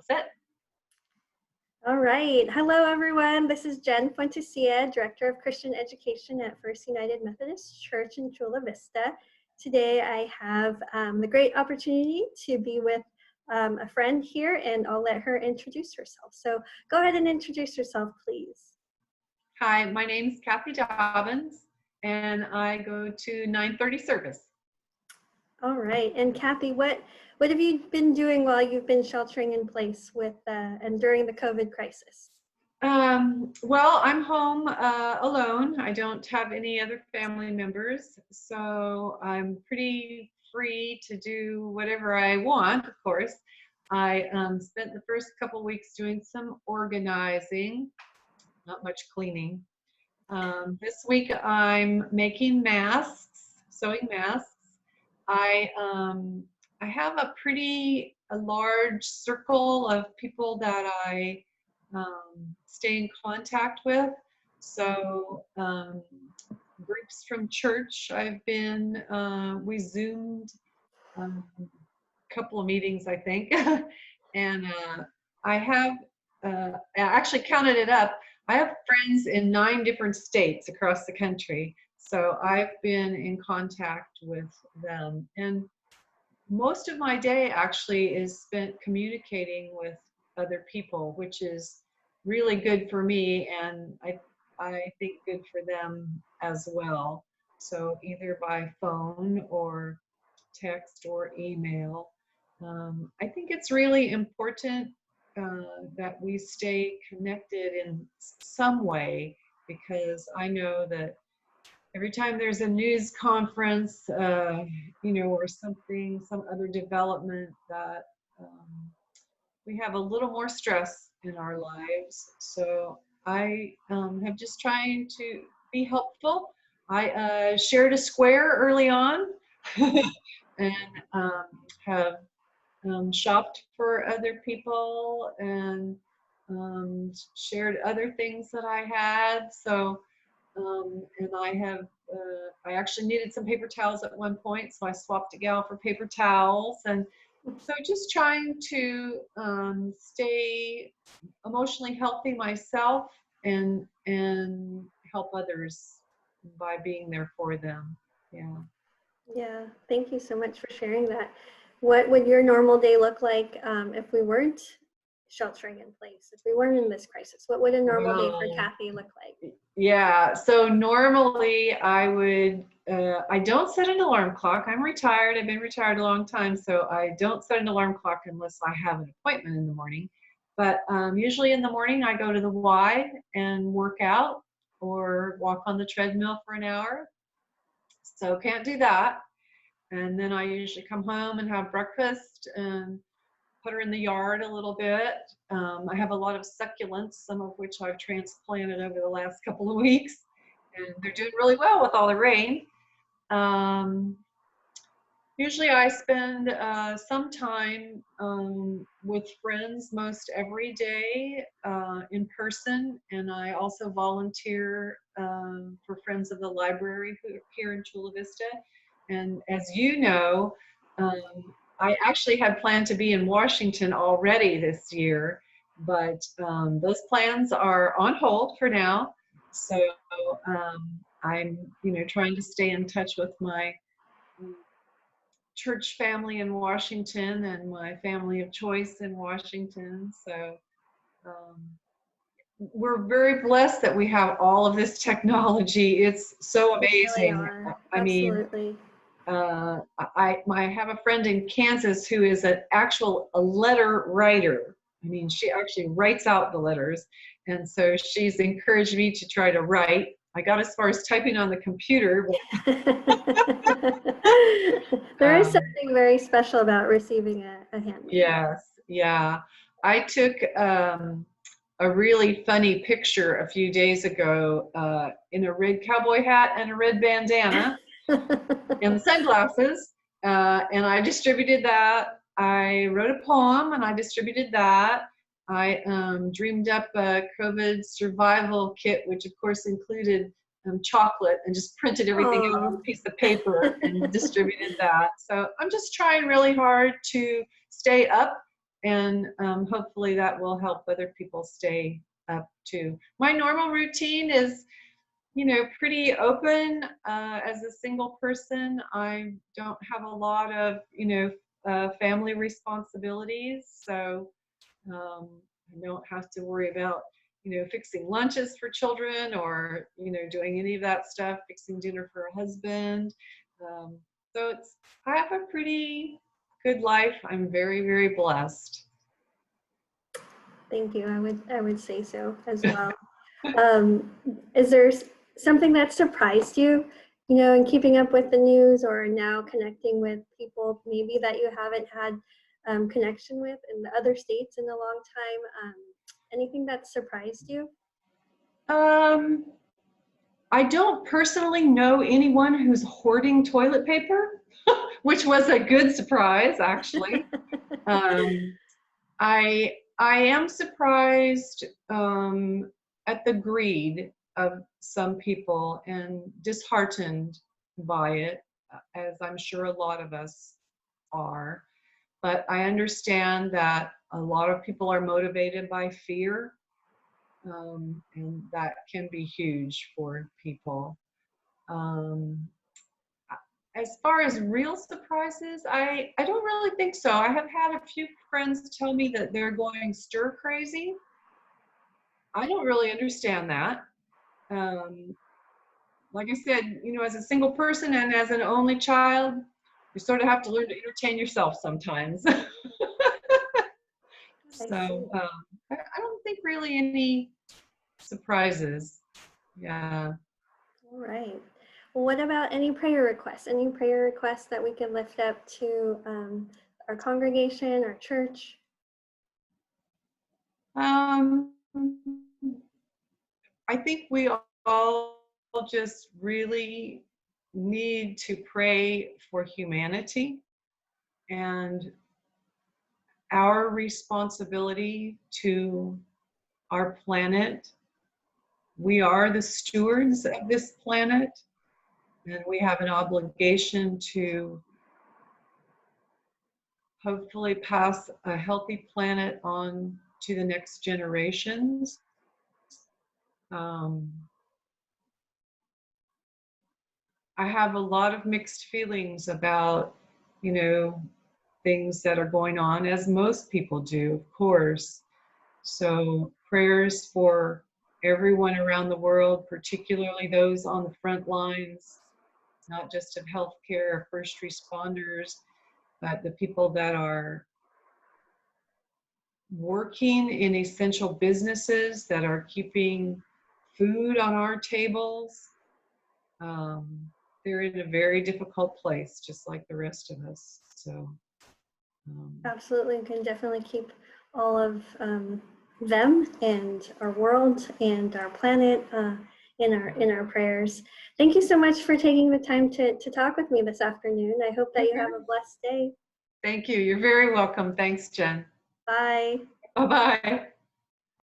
set. All right. Hello, everyone. This is Jen Fuentecilla, Director of Christian Education at First United Methodist Church in Chula Vista. Today, I have the great opportunity to be with a friend here, and I'll let her introduce herself. So go ahead and introduce yourself, please. Hi, my name is Kathy Dobbins, and I go to 9:30 service. All right. And Kathy, what have you been doing while you've been sheltering in place with and during the COVID crisis? Well, I'm home alone. I don't have any other family members, so I'm pretty free to do whatever I want, of course. I spent the first couple of weeks doing some organizing, not much cleaning. This week I'm making masks, sewing masks. I have a large circle of people that I stay in contact with. So groups from church, we Zoomed a couple of meetings, I think. And I actually counted it up. I have friends in 9 different states across the country. So I've been in contact with them. And most of my day actually is spent communicating with other people, which is really good for me, and I think good for them as well. So either by phone or text or email. I think it's really important that we stay connected in some way, because I know that every time there's a news conference, or something, some other development, that we have a little more stress in our lives. So I have just trying to be helpful. I shared a square early on and have shopped for other people and shared other things that I had. So, and I actually needed some paper towels at one point, so I swapped a gal for paper towels. And so just trying to stay emotionally healthy myself and help others by being there for them. Yeah. Yeah, thank you so much for sharing that. What would your normal day look like if we weren't sheltering in place, if we weren't in this crisis? What would a normal day for Kathy look like? Yeah, so normally I don't set an alarm clock. I'm retired. I've been retired a long time, so I don't set an alarm clock unless I have an appointment in the morning. But usually in the morning I go to the Y and work out or walk on the treadmill for an hour. So can't do that. And then I usually come home and have breakfast and put her in the yard a little bit. I have a lot of succulents, some of which I've transplanted over the last couple of weeks, and they're doing really well with all the rain. Usually I spend some time with friends most every day in person, and I also volunteer for Friends of the Library here in Chula Vista. And as you know, I actually had planned to be in Washington already this year, but those plans are on hold for now. So I'm, trying to stay in touch with my church family in Washington and my family of choice in Washington. So we're very blessed that we have all of this technology. It's so amazing. Really I Absolutely. I have a friend in Kansas who is a letter writer. I mean, she actually writes out the letters. And so she's encouraged me to try to write. I got as far as typing on the computer. There is something very special about receiving a handwritten. Yes, yeah. I took a really funny picture a few days ago in a red cowboy hat and a red bandana and sunglasses, and I distributed that. I wrote a poem and I distributed that. I dreamed up a COVID survival kit, which of course included chocolate, and just printed everything out on a piece of paper and distributed that. So I'm just trying really hard to stay up and hopefully that will help other people stay up too. My normal routine is, you know, pretty open. As a single person, I don't have a lot of, you know, family responsibilities, so I don't have to worry about, you know, fixing lunches for children or, you know, doing any of that stuff, fixing dinner for a husband. Um, so I have a pretty good life. I'm very, very blessed. Thank you. I would say so as well. Um, is there something that surprised you, you know, in keeping up with the news or now connecting with people maybe that you haven't had connection with in the other states in a long time? Anything that surprised you? I don't personally know anyone who's hoarding toilet paper, which was a good surprise, actually. Um, I am surprised at the greed of some people and disheartened by it, as I'm sure a lot of us are. But I understand that a lot of people are motivated by fear, and that can be huge for people. Um, as far as real surprises, I don't really think so. I have had a few friends tell me that they're going stir crazy. I don't really understand that. Um, like I said, you know, as a single person and as an only child, you sort of have to learn to entertain yourself sometimes. So I don't think really any surprises. Yeah. All right. Well, what about any prayer requests? Any prayer requests that we can lift up to our congregation, our church? Um, I think we all just really need to pray for humanity and our responsibility to our planet. We are the stewards of this planet, and we have an obligation to hopefully pass a healthy planet on to the next generations. I have a lot of mixed feelings about, you know, things that are going on, as most people do, of course. So prayers for everyone around the world, particularly those on the front lines, not just of healthcare or first responders, but the people that are working in essential businesses that are keeping food on our tables. They're in a very difficult place, just like the rest of us. So, Absolutely, we can definitely keep all of them and our world and our planet in our prayers. Thank you so much for taking the time to talk with me this afternoon. I hope that you have a blessed day. Thank you. You're very welcome. Thanks, Jen. Bye. Bye-bye.